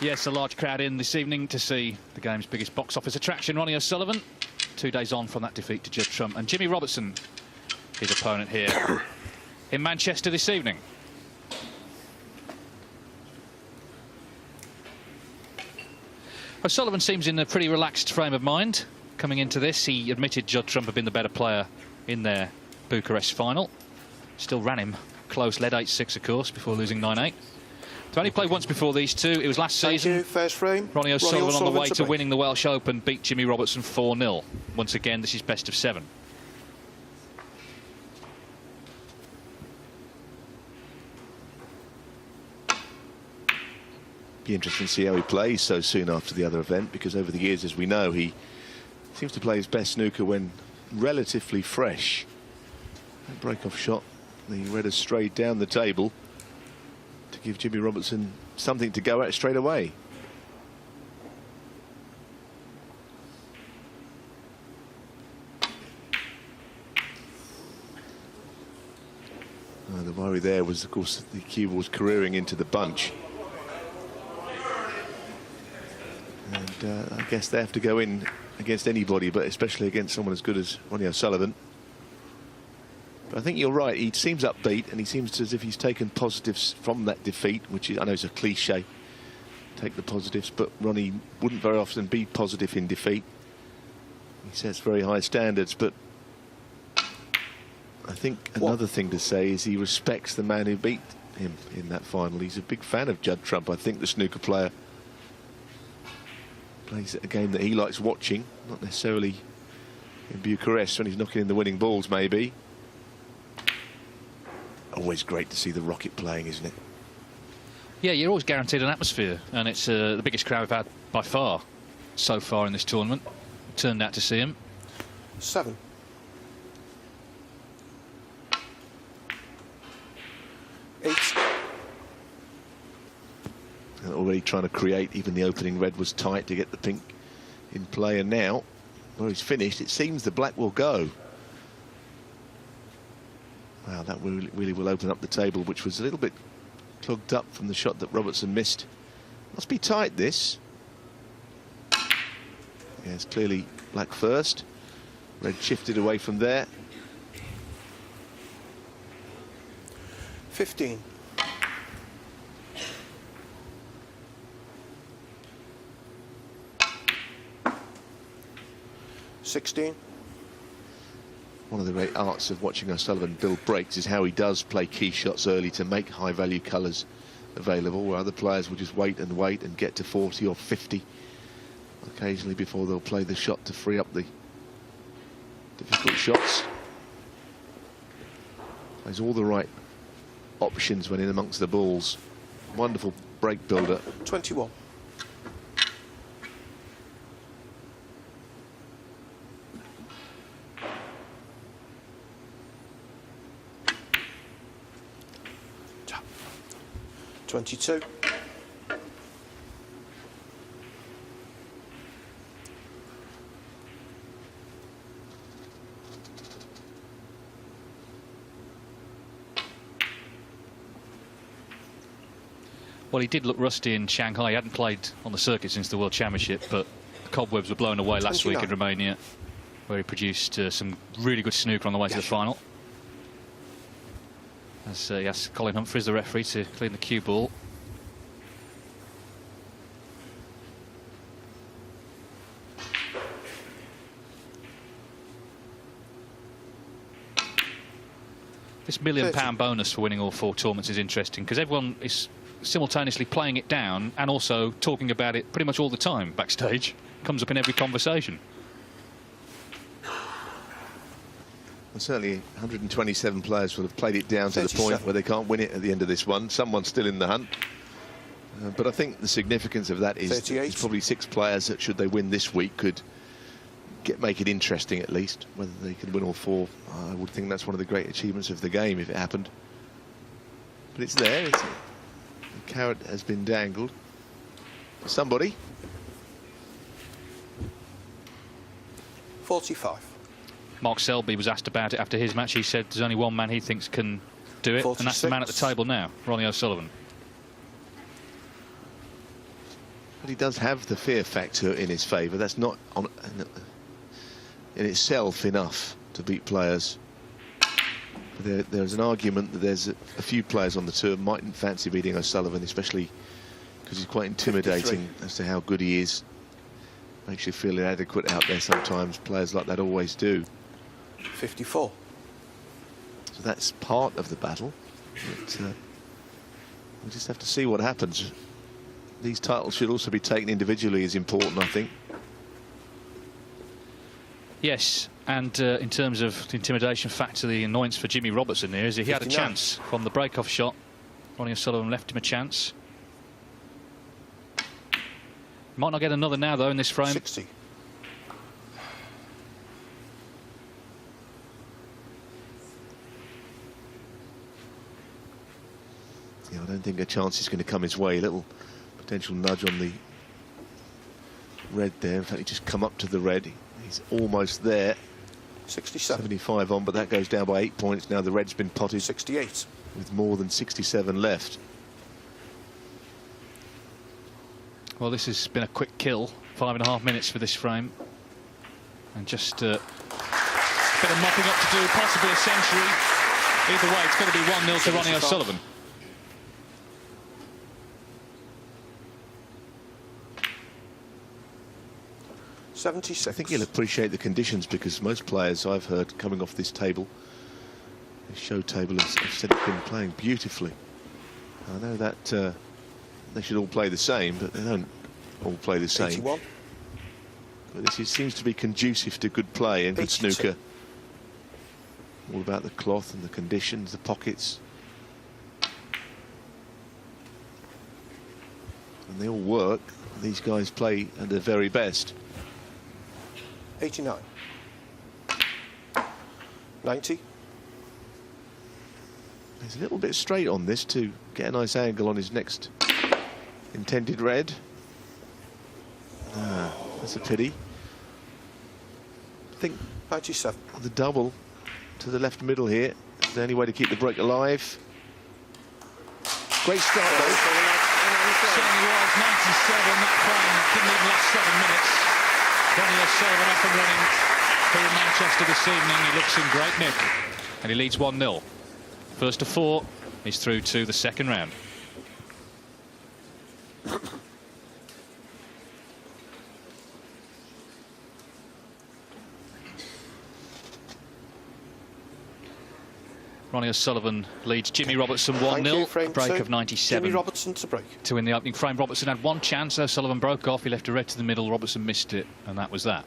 Yes, a large crowd in this evening to see the game's biggest box office attraction, Ronnie O'Sullivan, 2 days on from that defeat to Judd Trump. And Jimmy Robertson, his opponent here in Manchester this evening. O'Sullivan seems in a pretty relaxed frame of mind coming into this. He admitted Judd Trump had been the better player in their Bucharest final. Still ran him close, led 8-6 of course, before losing 9-8. So only played once before these two. It was last season. First frame. Ronnie O'Sullivan on the way to winning the Welsh Open, beat Jimmy Robertson 4-0. Once again, this is best of 7. Be interesting to see how he plays so soon after the other event, because over the years, as we know, he seems to play his best snooker when relatively fresh. That break-off shot, the red has strayed down the table to give Jimmy Robertson something to go at straight away. The worry there was, of course, the cue was careering into the bunch. And I guess they have to go in against anybody, but especially against someone as good as Ronnie O'Sullivan. But I think you're right, he seems upbeat and he seems as if he's taken positives from that defeat, which is, I know is a cliche, take the positives, but Ronnie wouldn't very often be positive in defeat. He sets very high standards, but I think another thing to say is he respects the man who beat him in that final. He's a big fan of Judd Trump. I think the snooker player plays a game that he likes watching, not necessarily in Bucharest when he's knocking in the winning balls, maybe. Always great to see the Rocket playing, isn't it? Yeah, you're always guaranteed an atmosphere, and it's the biggest crowd we've had by far so far in this tournament. Turned out to see him. 7. 8. Already trying to create, even the opening red was tight to get the pink in play, and now where he's finished, it seems the black will go. Wow, that really will open up the table, which was a little bit clogged up from the shot that Robertson missed. Must be tight, this. Yes, clearly black first. Red shifted away from there. 15. 16. One of the great arts of watching O'Sullivan build breaks is how he does play key shots early to make high-value colours available, where other players will just wait and get to 40 or 50 occasionally before they'll play the shot to free up the difficult shots. There's all the right options when in amongst the balls. Wonderful break builder. 21. Twenty-two. Well, he did look rusty in Shanghai. He hadn't played on the circuit since the World Championship, but the cobwebs were blown away last week in Romania, where he produced some really good snooker on the way to the final. As he asked Colin Humphries, the referee, to clean the cue ball. This £1 million bonus for winning all 4 tournaments is interesting, because everyone is simultaneously playing it down and also talking about it pretty much all the time backstage. Comes up in every conversation. Well, certainly 127 players will have played it down to the point where they can't win it at the end of this one. Someone's still in the hunt. But I think the significance of that is there's probably 6 players that, should they win this week, could make it interesting at least. Whether they can win all 4, I would think that's one of the great achievements of the game if it happened. But it's there. The carrot has been dangled. Somebody. 45. Mark Selby was asked about it after his match. He said there's only one man he thinks can do it, 46. and that's the man at the table now, Ronnie O'Sullivan. But he does have the fear factor in his favour. That's not in itself enough to beat players. There's an argument that there's a few players on the tour mightn't fancy beating O'Sullivan, especially because he's quite intimidating 53. as to how good he is. Makes you feel inadequate out there sometimes. Players like that always do. 54. So that's part of the battle. But we just have to see what happens. These titles should also be taken individually as important, I think. Yes, and in terms of the intimidation factor, the annoyance for Jimmy Robertson here is he had a 59. chance from the break-off shot. Ronnie O'Sullivan left him a chance. Might not get another now, though, in this frame. 60. Yeah, I don't think a chance is going to come his way. A little potential nudge on the red there. In fact, he just come up to the red. He's almost there. 67. 75 on, but that goes down by 8 points. Now the red's been potted 68. with more than 67 left. Well, this has been a quick kill. 5.5 minutes for this frame. And just a bit of mopping up to do, possibly a century. Either way, it's going to be 1-0 to Ronnie O'Sullivan. I think he'll appreciate the conditions, because most players I've heard coming off this table, this show table, have said it's been playing beautifully. I know that they should all play the same, but they don't all play the same. 81. But this seems to be conducive to good play and good 82. snooker. All about the cloth and the conditions, the pockets. And they all work. These guys play at their very best. 89. 90. He's a little bit straight on this to get a nice angle on his next intended red. That's a pity. I think 97. the double to the left middle here is the only way to keep the break alive. Great start though. Certainly was. 97, that frame didn't even last 7 minutes. Ronnie O'Sullivan up and running here in Manchester this evening. He looks in great nick, and he leads 1-0. First of 4, he's through to the second round. Ronnie O'Sullivan leads Jimmy Robertson 1-0, a break of 97. Jimmy Robertson to break. To win the opening frame. Robertson had one chance, O'Sullivan broke off, he left a red to the middle, Robertson missed it, and that was that.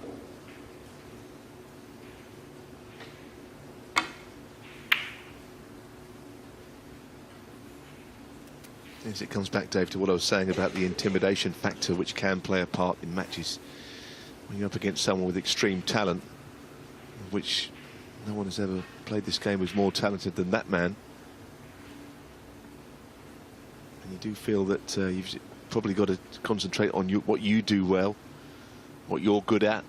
As it comes back, Dave, to what I was saying about the intimidation factor, which can play a part in matches when you're up against someone with extreme talent, which no one has ever played this game who's more talented than that man. And you do feel that you've probably got to concentrate on what you do well, what you're good at.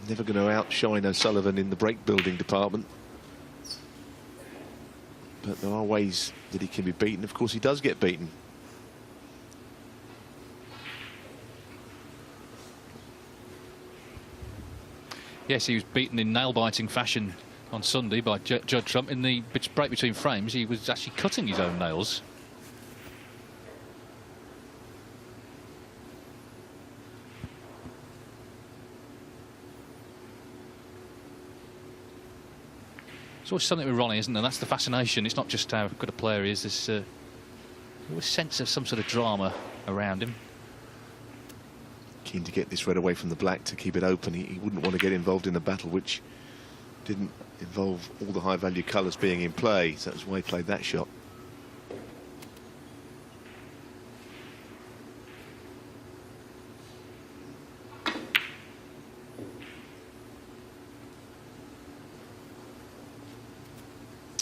Never going to outshine O'Sullivan in the break building department. But there are ways that he can be beaten. Of course, he does get beaten. Yes, he was beaten in nail-biting fashion on Sunday by Judd Trump. In the break between frames, he was actually cutting his own nails. There's always something with Ronnie, isn't there? That's the fascination. It's not just how good a player he is. There's always a sense of some sort of drama around him. Keen to get this red away from the black to keep it open. He wouldn't want to get involved in a battle which didn't involve all the high-value colours being in play. So that's why he played that shot.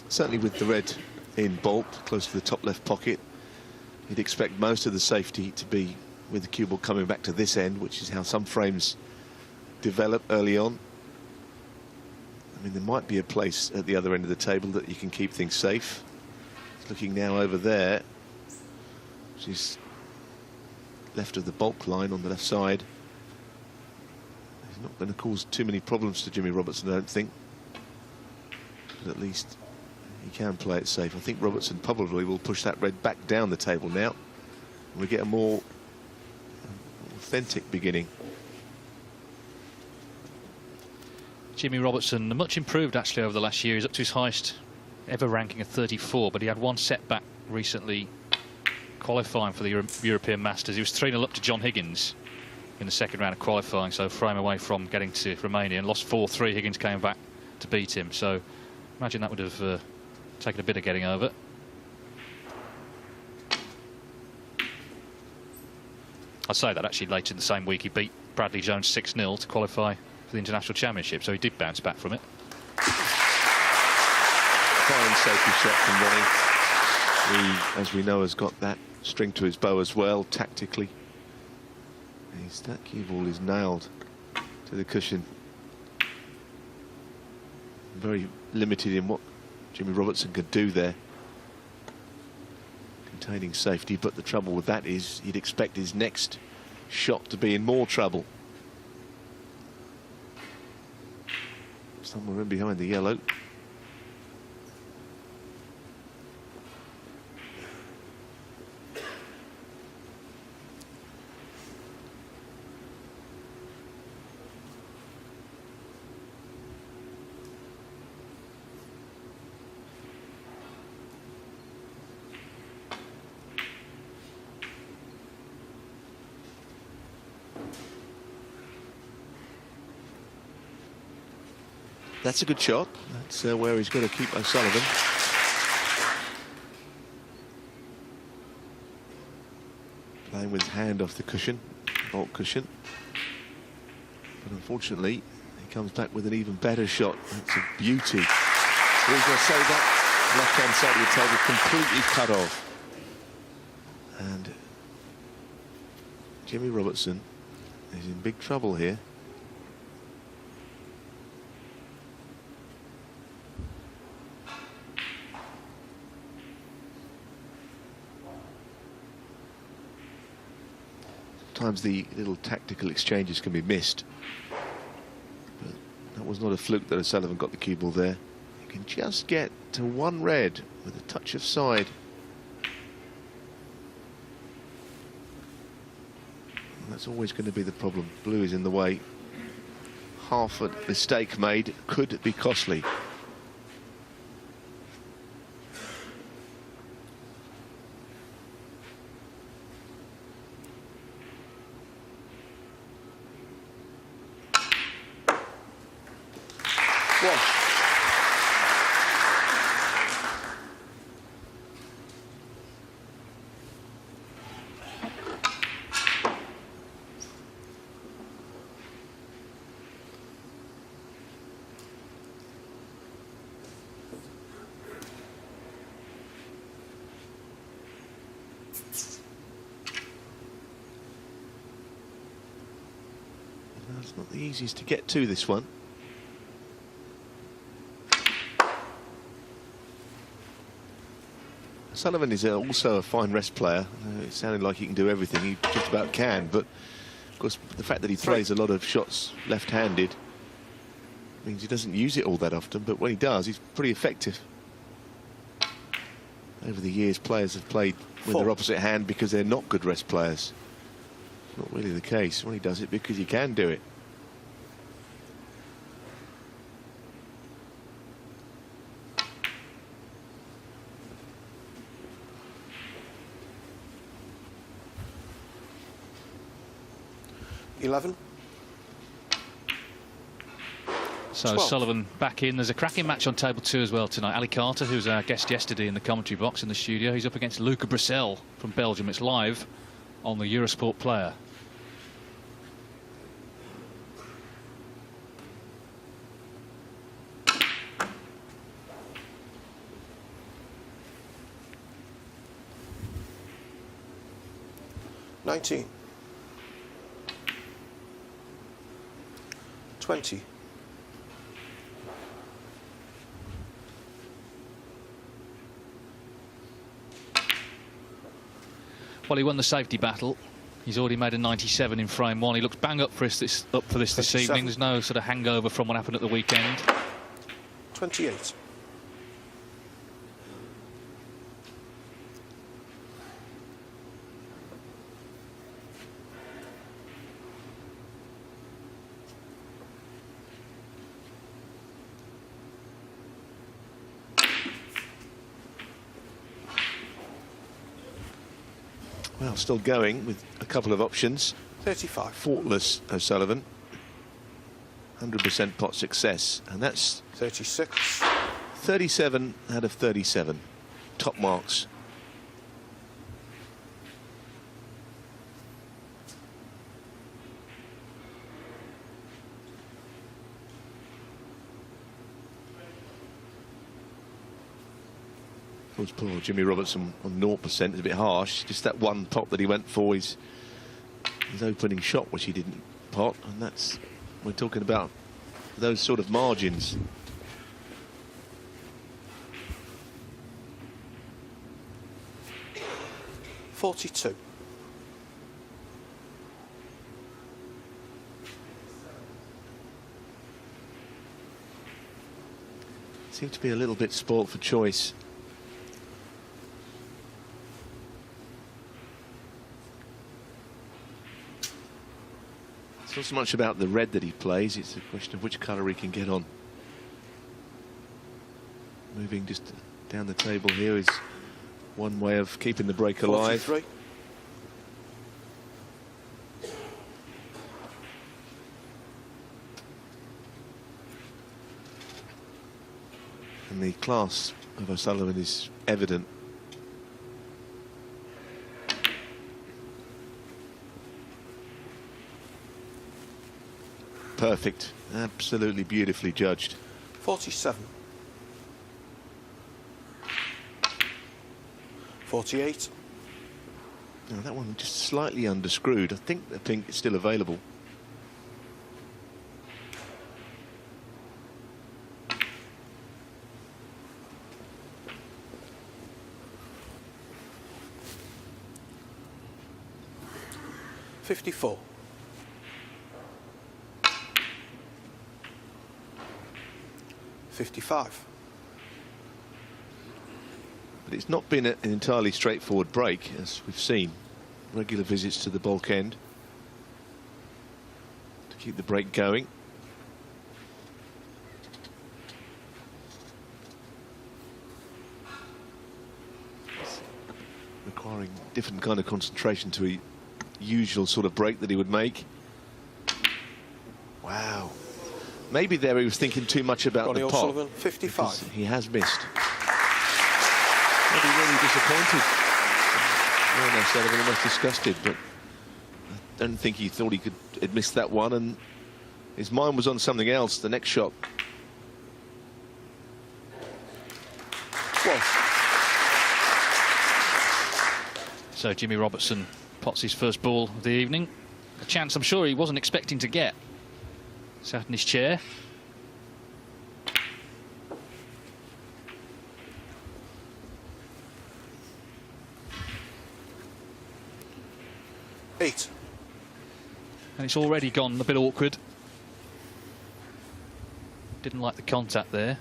Certainly with the red in bulk, close to the top left pocket, you'd expect most of the safety to be with the cue ball coming back to this end, which is how some frames develop early on. I mean, there might be a place at the other end of the table that you can keep things safe. Looking now over there, which is left of the bulk line on the left side. He's not going to cause too many problems to Jimmy Robertson, I don't think. But at least he can play it safe. I think Robertson probably will push that red back down the table now. And we get a more authentic beginning. Jimmy Robertson, much improved actually over the last year. He's up to his highest ever ranking of 34, but he had one setback recently qualifying for the European Masters. He was 3-0 up to John Higgins in the second round of qualifying, so frame away from getting to Romania, and lost 4-3. Higgins came back to beat him, so imagine that would have taken a bit of getting over. I'd say that actually later in the same week he beat Bradley Jones 6-0 to qualify for the International Championship, so he did bounce back from it. Fine safety shot from Ronnie. He, as we know, has got that string to his bow as well, tactically. That cue ball is nailed to the cushion. Very limited in what Jimmy Robertson could do there. Containing safety, but the trouble with that is he'd expect his next shot to be in more trouble. Somewhere in behind the yellow. That's a good shot. That's where he's got to keep O'Sullivan. Playing with his hand off the cushion, bolt cushion. But unfortunately, he comes back with an even better shot. That's a beauty. We're going to say that left-hand side of the table completely cut off. And Jimmy Robertson is in big trouble here. Sometimes the little tactical exchanges can be missed. But that was not a fluke that O'Sullivan got the cue ball there. You can just get to one red with a touch of side. And that's always going to be the problem. Blue is in the way. Half a mistake made could be costly. It's not the easiest to get to, this one. Sullivan is also a fine rest player. It sounded like he can do everything. He just about can, but of course the fact that he plays a lot of shots left-handed means he doesn't use it all that often, but when he does, he's pretty effective. Over the years, players have played with their opposite hand because they're not good rest players. It's not really the case. When he does it, because he can do it. So 12. Sullivan back in. There's a cracking match on table 2 as well tonight. Ali Carter, who was our guest yesterday in the commentary box in the studio, he's up against Luca Brissell from Belgium. It's live on the Eurosport Player. $19. $20. Well, he won the safety battle He's already made a 97 in frame one. He looks bang up for this evening. There's no sort of hangover from what happened at the weekend. 28. Well, still going with a couple of options. 35. Faultless O'Sullivan. 100% pot success. And that's 36. 37 out of 37. Top marks. Was poor Jimmy Robertson on 0% is a bit harsh. Just that one pot that he went for his opening shot, which he didn't pot, and that's, we're talking about those sort of margins. $42. Seemed to be a little bit spoilt for choice. It's not so much about the red that he plays, it's a question of which colour he can get on. Moving just down the table here is one way of keeping the break alive. 43. And the class of O'Sullivan is evident. Perfect. Absolutely beautifully judged. 47. 48. No, that one just slightly underscrewed. I think the pink is still available. $54. 55. But it's not been an entirely straightforward break, as we've seen. Regular visits to the bulk end to keep the break going. It's requiring different kind of concentration to a usual sort of break that he would make. Wow. Maybe there he was thinking too much about Ronnie the pot. O'Sullivan, 55. He has missed. I'd be really disappointed. Ronnie O'Sullivan almost disgusted, but I don't think he thought he could have missed that one, and his mind was on something else. The next shot. Was. So Jimmy Robertson pots his first ball of the evening. A chance I'm sure he wasn't expecting to get. Sat in his chair. $8. And it's already gone a bit awkward. Didn't like the contact there.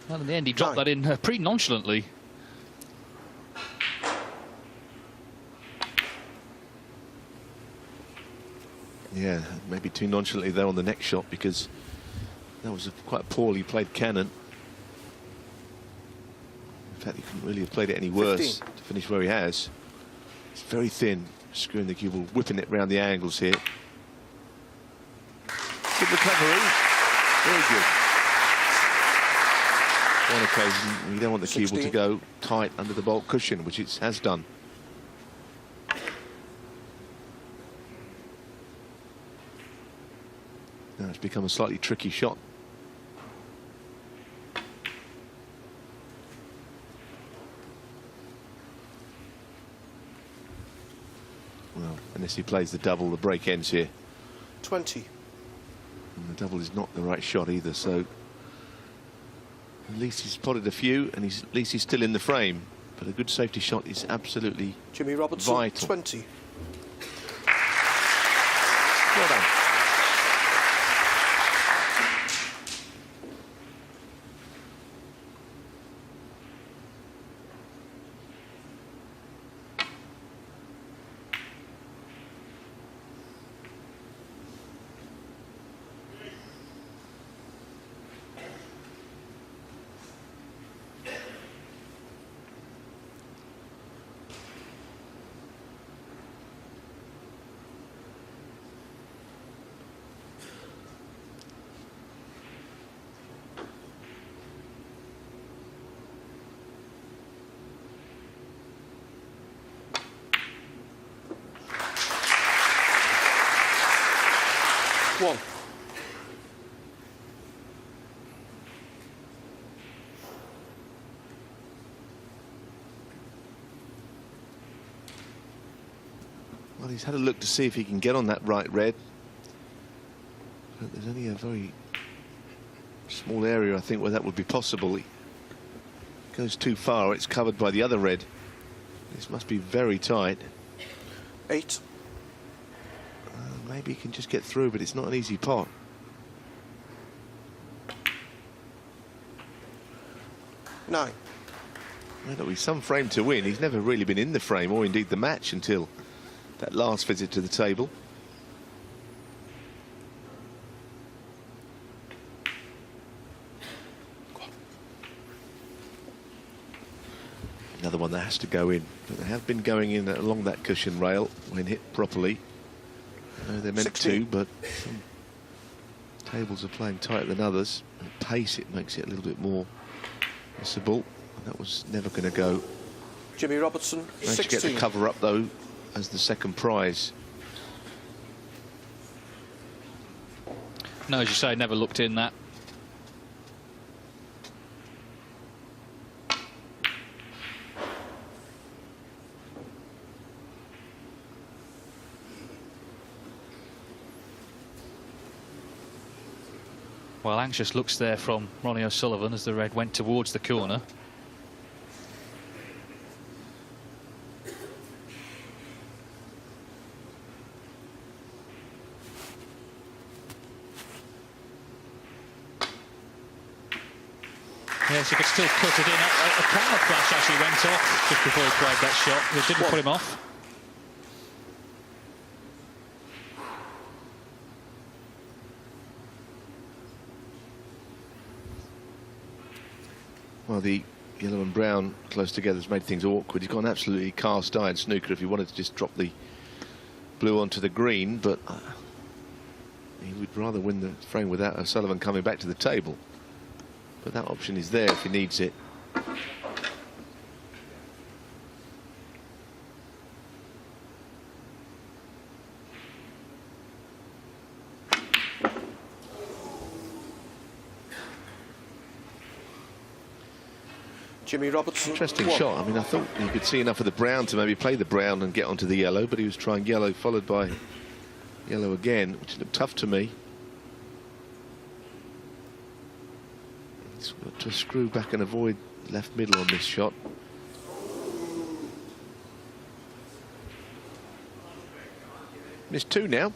Well, in the end, he dropped that in pretty nonchalantly. Yeah, maybe too nonchalantly there on the next shot, because that was quite a poorly played cannon. In fact, he couldn't really have played it any worse 15. to finish where he has. It's very thin, screwing the cue ball, whipping it round the angles here. Good recovery, very good. On occasion, you don't want the cue ball to go tight under the bulk cushion, which it has done. Now it's become a slightly tricky shot. Unless he plays the double, the break ends here. 20. And the double is not the right shot either, so at least he's potted a few, and at least he's still in the frame. But a good safety shot is absolutely Jimmy Robertson, vital. 20. Well done. One. Well, he's had a look to see if he can get on that right red. But there's only a very small area, I think, where that would be possible. He goes too far, it's covered by the other red. This must be very tight. 8. Maybe he can just get through, but it's not an easy pot. 9. There'll be some frame to win. He's never really been in the frame, or indeed the match, until that last visit to the table. Another one that has to go in, but they have been going in along that cushion rail when hit properly. I know they're meant 16. to, but some tables are playing tighter than others. At pace, it makes it a little bit more possible. And that was never going to go. Jimmy Robertson, Managed 16. to get the cover up, though, as the second prize. No, as you say, never looked in that. Well, anxious looks there from Ronnie O'Sullivan as the red went towards the corner. Yes, he could still cut it in. A camera flash actually went off just before he played that shot. It didn't put him off. Well, the yellow and brown close together has made things awkward. He's gone absolutely cast iron snooker if he wanted to just drop the blue onto the green, but he would rather win the frame without O'Sullivan coming back to the table. But that option is there if he needs it. Jimmy Robertson. Interesting 1. shot. I mean, I thought you could see enough of the brown to maybe play the brown and get onto the yellow, but he was trying yellow followed by yellow again, which looked tough to me. He's got to screw back and avoid left middle on this shot. Missed 2 now.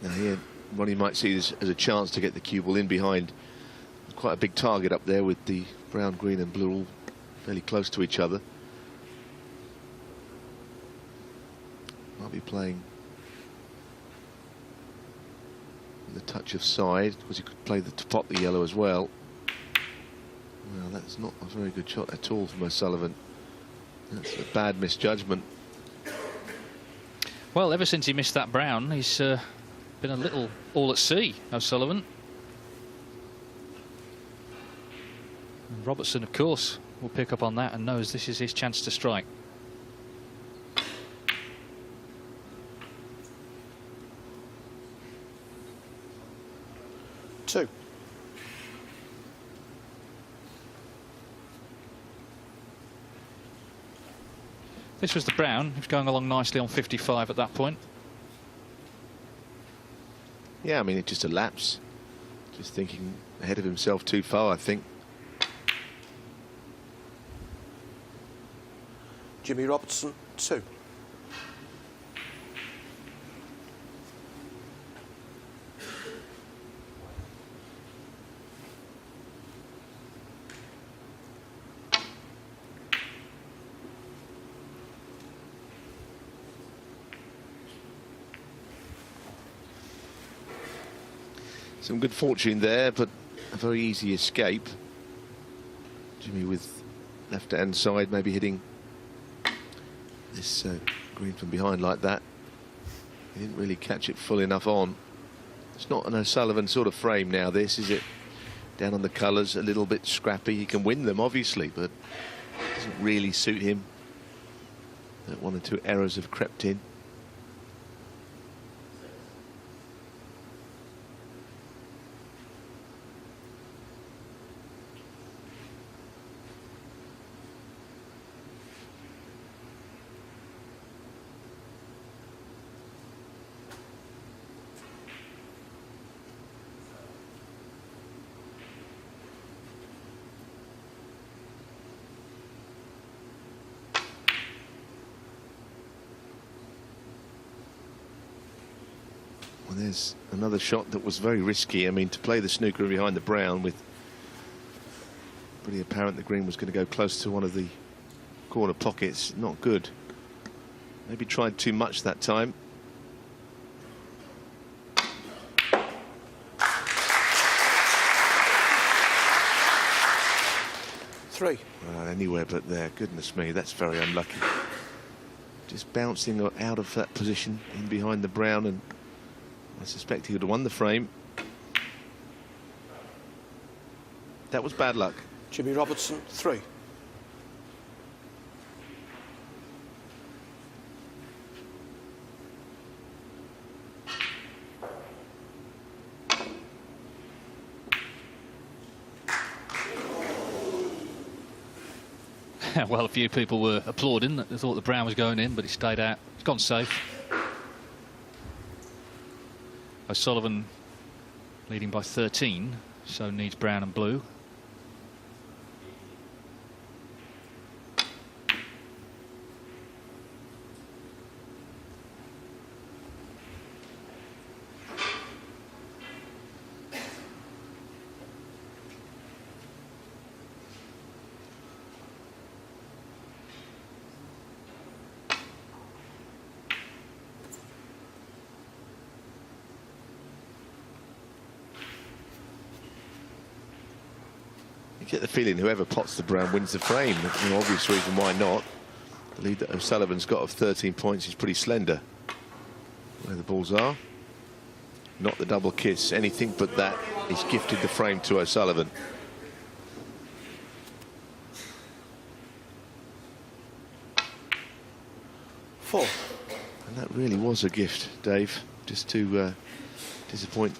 Now here, Ronnie might see this as a chance to get the cue ball in behind quite a big target up there with the brown, green and blue all fairly close to each other. Might be playing with a touch of side, because he could play to pot the yellow as well. Well, that's not a very good shot at all from O'Sullivan. That's a bad misjudgment. Well, ever since he missed that brown, he's been a little all at sea, O'Sullivan. And Robertson, of course, will pick up on that and knows this is his chance to strike. Two. This was the brown. He was going along nicely on 55 at that point. Yeah, I mean, it's just a lapse. Just thinking ahead of himself too far, I think. Jimmy Robertson, 2. Some good fortune there, but a very easy escape. Jimmy with left-hand side, maybe hitting this green from behind like that. He didn't really catch it full enough on. It's not an O'Sullivan sort of frame now, this, is it? Down on the colours, a little bit scrappy. He can win them, obviously, but it doesn't really suit him. That 1 or 2 errors have crept in. Well, there's another shot that was very risky. I mean, to play the snooker behind the brown with pretty apparent the green was going to go close to one of the corner pockets, not good. Maybe tried too much that time. Three. Anywhere but there. Goodness me, that's very unlucky. Just bouncing out of that position in behind the brown, and I suspect he would have won the frame. That was bad luck. Jimmy Robertson, 3. Well, a few people were applauding. They thought the brown was going in, but it stayed out. It's gone safe. O'Sullivan leading by 13, so needs brown and blue. You get the feeling whoever pots the brown wins the frame. No obvious reason why not. The lead that O'Sullivan's got of 13 points is pretty slender. Where the balls are. Not the double kiss. Anything but that. He's gifted the frame to O'Sullivan. Four. And that really was a gift, Dave. Just to disappoint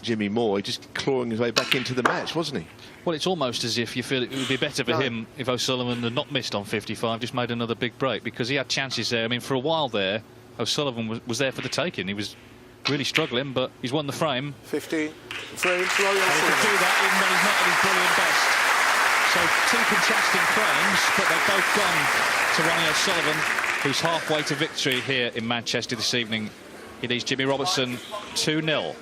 Jimmy Moore. Just clawing his way back into the match, wasn't he? Well, it's almost as if you feel it would be better for him if O'Sullivan had not missed on 55, just made another big break, because he had chances there. I mean, for a while there, O'Sullivan was there for the taking. He was really struggling, but he's won the frame. 15 frames. And he could do that even when he's not at his brilliant best. So 2 contrasting frames, but they've both gone to Ronnie O'Sullivan, who's halfway to victory here in Manchester this evening. He leads Jimmy Robertson 2-0.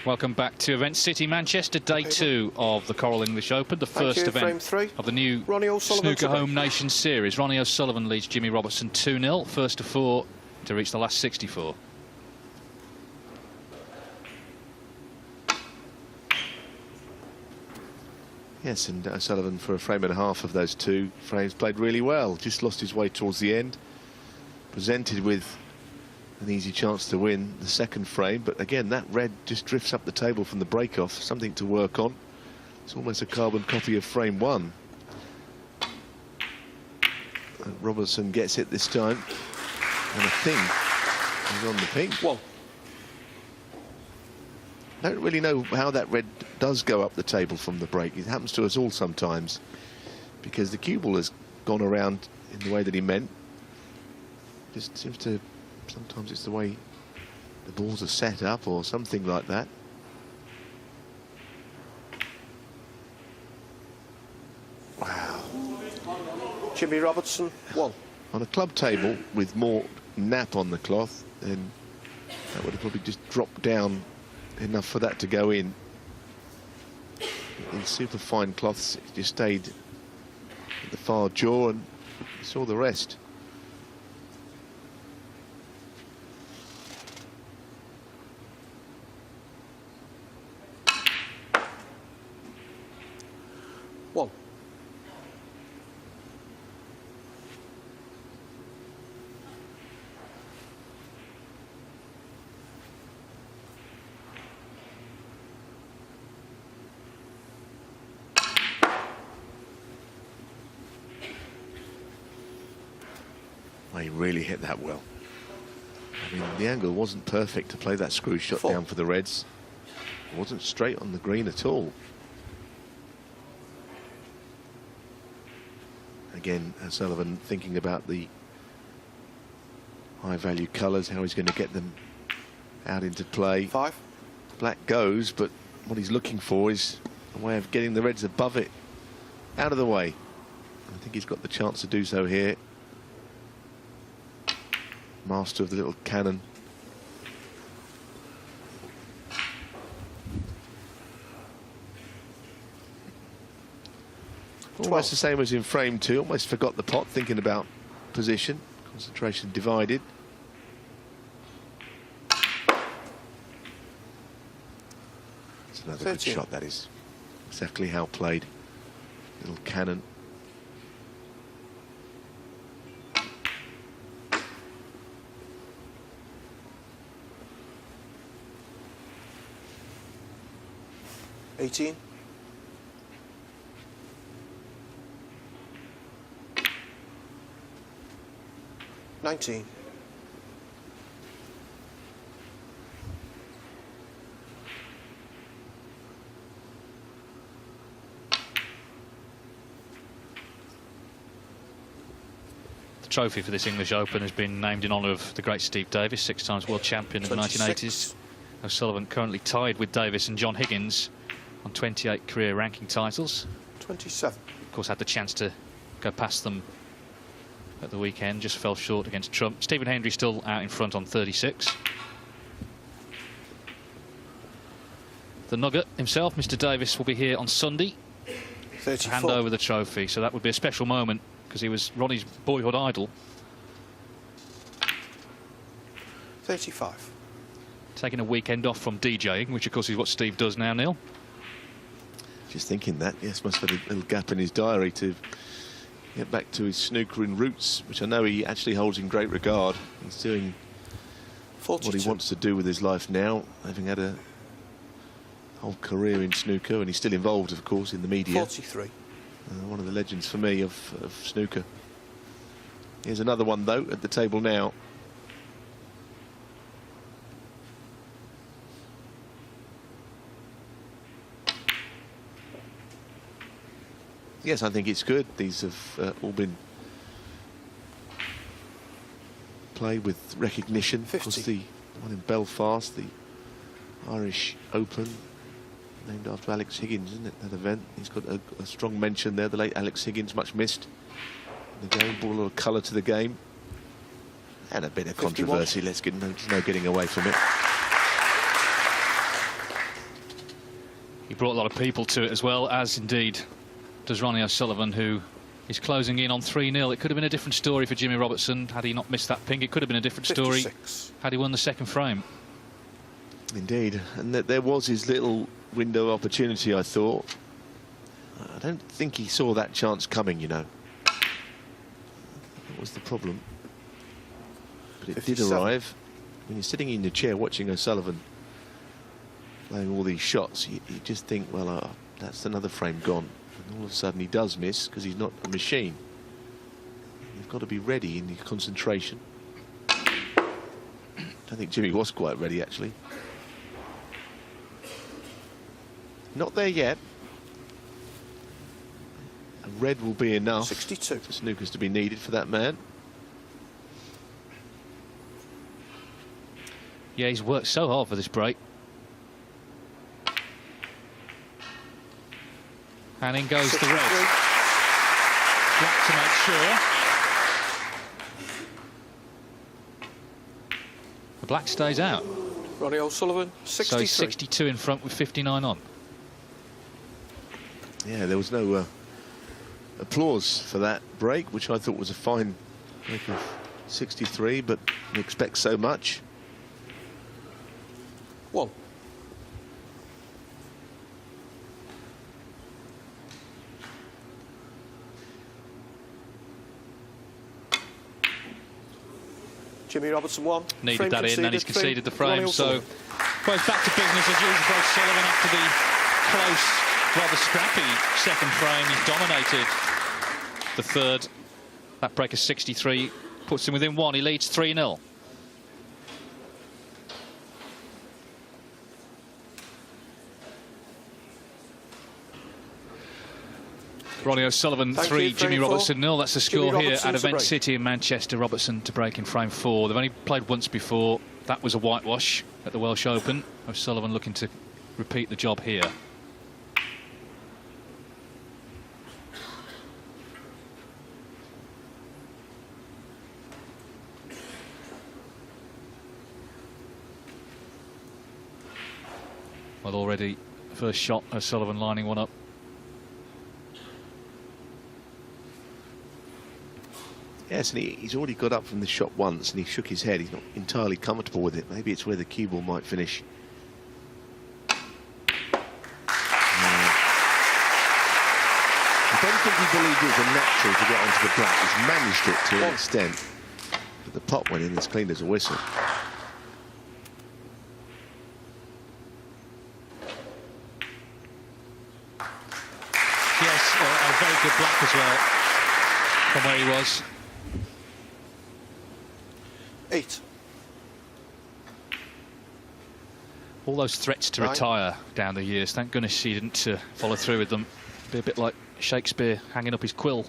Welcome back to Event City, Manchester, day 2 of the Coral English Open, the first event of the new Snooker Home Nation series. Ronnie O'Sullivan leads Jimmy Robertson 2-0, first to 4 to reach the last 64. Yes, and O'Sullivan, for a frame and a half of those 2 frames, played really well. Just lost his way towards the end. Presented with an easy chance to win the second frame, but again that red just drifts up the table from the break-off. Something to work on. It's almost a carbon copy of frame 1. And Robertson gets it this time, and I think he's on the pink. One. I don't really know how that red does go up the table from the break. It happens to us all sometimes, because the cue ball has gone around in the way that he meant. Just seems to, sometimes it's the way the balls are set up or something like that. Wow. Jimmy Robertson, 1. On a club table with more nap on the cloth, then that would have probably just dropped down enough for that to go in. In super fine cloths, it just stayed at the far jaw, and you saw the rest. One. He really hit that well. I mean, the angle wasn't perfect to play that screw shot 4. down for the Reds. It wasn't straight on the green at all. Again, O'Sullivan thinking about the high-value colours, how he's going to get them out into play. 5. Black goes, but what he's looking for is a way of getting the Reds above it, out of the way. I think he's got the chance to do so here. Master of the little cannon. Almost the same as in frame 2. Almost forgot the pot, thinking about position. Concentration divided. It's another 13. good shot, that is. Exactly how played. Little cannon. $18. 19. The trophy for this English Open has been named in honour of the great Steve Davis, 6 times world champion in the 1980s. O'Sullivan currently tied with Davis and John Higgins on 28 career ranking titles. 27. Of course, had the chance to go past them at the weekend, just fell short against Trump. Stephen Hendry still out in front on 36. The Nugget himself, Mr. Davis, will be here on Sunday 34. to hand over the trophy, so that would be a special moment because he was Ronnie's boyhood idol. 35. Taking a weekend off from DJing, which of course is what Steve does now, Neil. Just thinking that, yes, must have a little gap in his diary to get back to his snookering roots, which I know he actually holds in great regard. He's doing 42. what he wants to do with his life now, having had a whole career in snooker, and he's still involved, of course, in the media. 43. One of the legends for me of snooker. Here's another one, though, at the table now. Yes, I think it's good. These have all been played with recognition. 50. Of course, the one in Belfast, the Irish Open, named after Alex Higgins, isn't it, that event? He's got a strong mention there, the late Alex Higgins, much missed in the game, brought a lot of colour to the game. And a bit of 51. controversy, there's no getting away from it. He brought a lot of people to it as well, as indeed does Ronnie O'Sullivan, who is closing in on 3-0. It could have been a different story for Jimmy Robertson had he not missed that pink. It could have been a different 56. story had he won the second frame. Indeed, and there was his little window of opportunity, I thought. I don't think he saw that chance coming, you know. That was the problem. But it 57. did arrive. when you're sitting in your chair watching O'Sullivan playing all these shots, you just think, well, that's another frame gone. And all of a sudden he does miss because he's not a machine. You've got to be ready in your concentration. I think Jimmy was quite ready, actually. Not there yet. A red will be enough 62 for snookers to be needed for that man. Yeah, he's worked so hard for this break. And in goes the red. Black to make sure. The black stays out. Ronnie O'Sullivan, 63. So 62 in front with 59 on. Yeah, there was no applause for that break, which I thought was a fine break of 63, but you expect so much. 1. Jimmy Robertson 1. Needed Frame that in, and he's conceded the frame. Ronnie So, O'Sullivan. well, it's back to business as usual for O'Sullivan after the close, rather scrappy second frame. He's dominated the third. That break of 63 puts him within 1. He leads 3-0. Ronnie O'Sullivan 3, Jimmy Robertson 0. That's the score here at Event City in Manchester. Robertson to break in frame 4. They've only played once before. That was a whitewash at the Welsh Open. O'Sullivan looking to repeat the job here. Well, already first shot, O'Sullivan lining one up. Yes, and he's already got up from the shot once, and he shook his head. He's not entirely comfortable with it. Maybe it's where the cue ball might finish. I don't think he believed it was a natural to get onto the black. He's managed it to an extent. But the pot went in as clean as a whistle. Yes, a very good black as well from where he was. 8. All those threats to retire down the years, thank goodness he didn't follow through with them. Be a bit like Shakespeare hanging up his quill.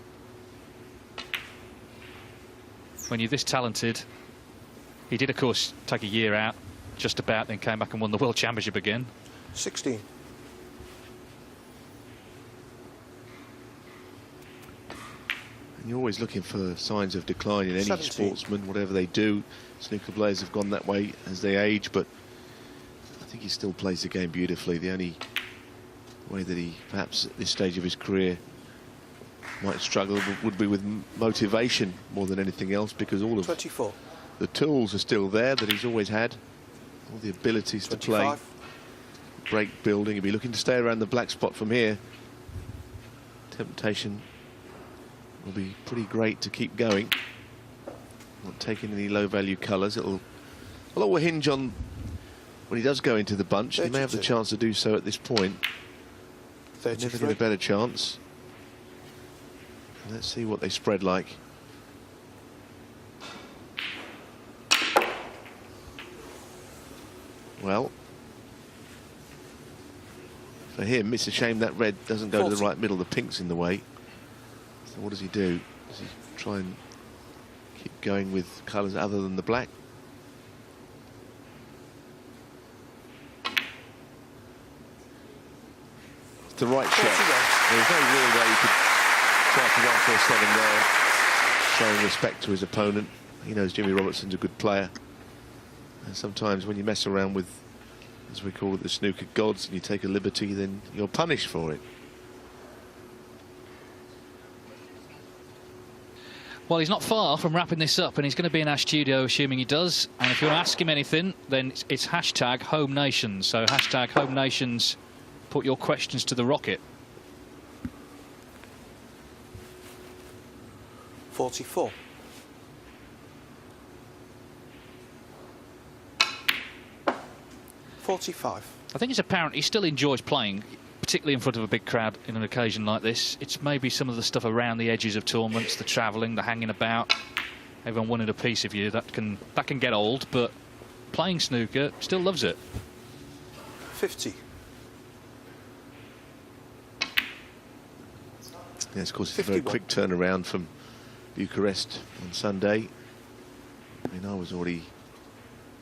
When you're this talented, he did, of course, take a year out, just about, then came back and won the World Championship again. 16. And you're always looking for signs of decline in any 17. sportsman, whatever they do. Snooker players have gone that way as they age, but I think he still plays the game beautifully. The only way that he, perhaps at this stage of his career, might struggle would be with motivation more than anything else, because all of 24. the tools are still there that he's always had, all the abilities 25. to play, break building. He'll be looking to stay around the black spot from here. Temptation will be pretty great to keep going. Not taking any low-value colours. It'll all hinge on when he does go into the bunch. 32. He may have the chance to do so at this point. 33. Never get a better chance. Let's see what they spread like. Well, for him, it's a shame that red doesn't go 40. to the right middle. The pink's in the way. So what does he do? Does he try and keep going with colours other than the black? It's the right shot. There's no real way he could try for 147 there, showing respect to his opponent. He knows Jimmy Robertson's a good player. And sometimes when you mess around with, as we call it, the snooker gods, and you take a liberty, then you're punished for it. Well, he's not far from wrapping this up, and he's going to be in our studio, assuming he does. And if you want to ask him anything, then it's hashtag Home Nations. So hashtag Home Nations, put your questions to the rocket. 44. 45. I think it's apparent he still enjoys playing, particularly in front of a big crowd in an occasion like this. It's maybe some of the stuff around the edges of tournaments, the travelling, the hanging about, everyone wanting a piece of you, that can get old, but playing snooker, still loves it. 50. Yes, of course, it's 51. a very quick turnaround from Bucharest on Sunday. I mean, I was already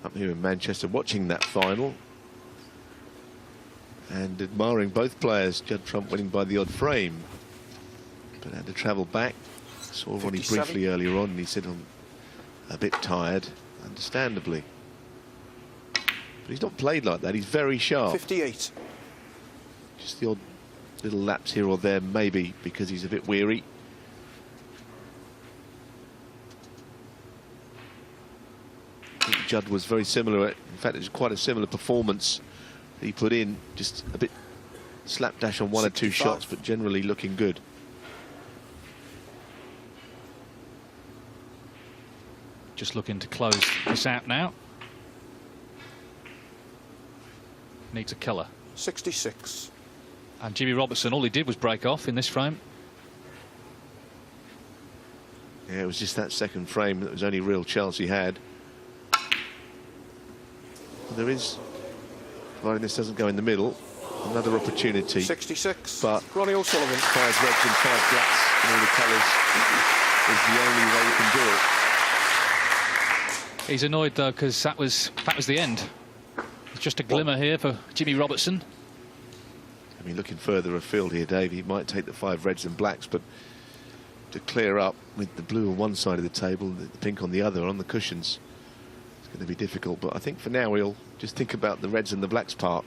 up here in Manchester watching that final and admiring both players. Judd Trump winning by the odd frame, but had to travel back. Saw Ronnie 57. briefly earlier on, and he said, I'm a bit tired, understandably. But he's not played like that. He's very sharp. 58. Just the odd little laps here or there, maybe because he's a bit weary. I think Judd was very similar. In fact, it was quite a similar performance that he put in. Just a bit slapdash on one 65. or two shots, but generally looking good. Just looking to close this out now. Needs a killer. 66. And Jimmy Robertson, all he did was break off in this frame. Yeah, it was just that second frame that was the only real chance he had. There is, providing this doesn't go in the middle, another opportunity. 66. But Ronnie O'Sullivan. 5 reds and 5 blacks in all the colours is the only way you can do it. He's annoyed though, because that was the end. It's just a glimmer here for Jimmy Robertson. I mean, looking further afield here, Dave, he might take the 5 reds and blacks, but to clear up with the blue on one side of the table, the pink on the other, on the cushions, it's going to be difficult. But I think for now we'll just think about the reds and the blacks part.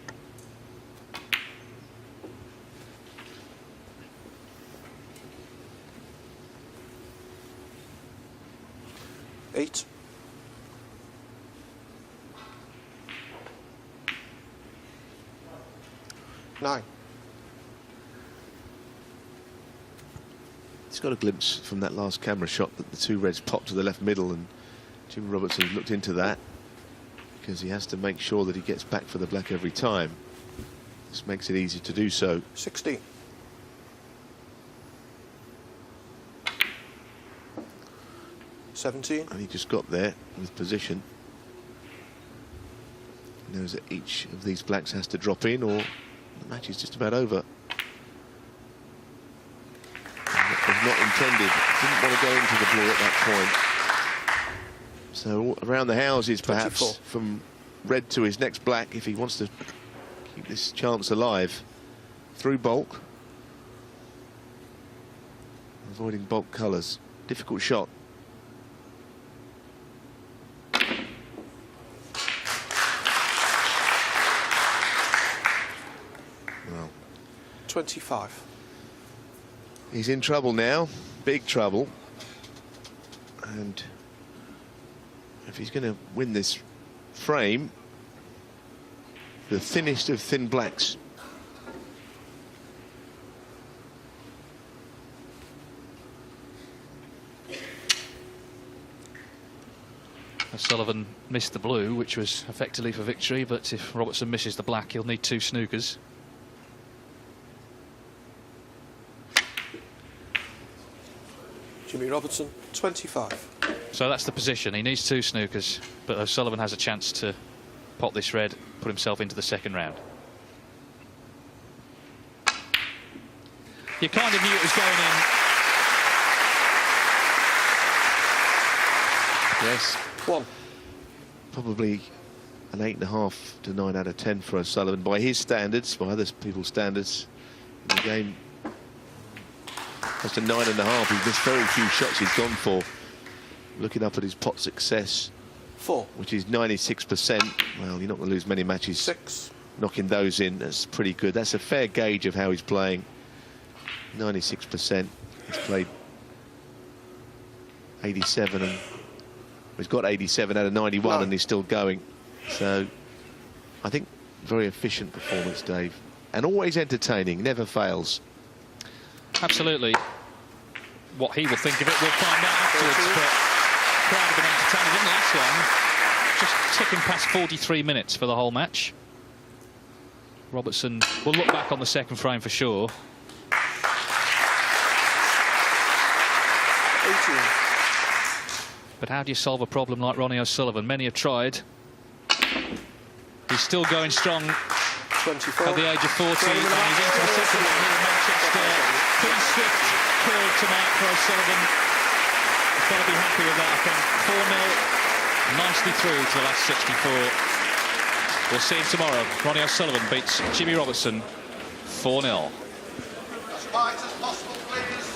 Eight. Nine. He's got a glimpse from that last camera shot that the 2 reds popped to the left middle, and Jim Robertson looked into that because he has to make sure that he gets back for the black every time. This makes it easy to do so. 16. 17. And he just got there with position. He knows that each of these blacks has to drop in, or the match is just about over. That was not intended. Didn't want to go into the blue at that point. So around the houses, perhaps, 24. from red to his next black, if he wants to keep this chance alive. Through bulk. Avoiding bulk colours. Difficult shot. Well, 25. he's in trouble now, big trouble, and if he's going to win this frame, the thinnest of thin blacks. Sullivan missed the blue, which was effectively for victory, but if Robertson misses the black, he'll need 2 snookers. Jimmy Robertson, 25. So that's the position. He needs 2 snookers, but O'Sullivan has a chance to pot this red, put himself into the second round. You kind of knew it was going in. Yes. 1. Probably an 8.5 to 9 out of 10 for O'Sullivan by his standards, by other people's standards. In the game, just a 9.5. He's missed very few shots he's gone for. Looking up at his pot success, 4. which is 96%. Well, you're not going to lose many matches 6. knocking those in. That's pretty good. That's a fair gauge of how he's playing. 96%. He's played 87, and he's got 87 out of 91, and he's still going. So I think very efficient performance, Dave, and always entertaining, never fails. Absolutely. What he will think of it, we'll find out afterwards. But the crowd have been entertaining in the last one. Just ticking past 43 minutes for the whole match. Robertson will look back on the second frame for sure. 18. But how do you solve a problem like Ronnie O'Sullivan? Many have tried. He's still going strong 24. at the age of 40, and he's into the second one here in Manchester. Pretty swift call tonight for O'Sullivan. He's got to be happy with that, I think. 4-0, nicely through to the last 64. We'll see him tomorrow. Ronnie O'Sullivan beats Jimmy Robertson 4-0. As quiet as possible, please.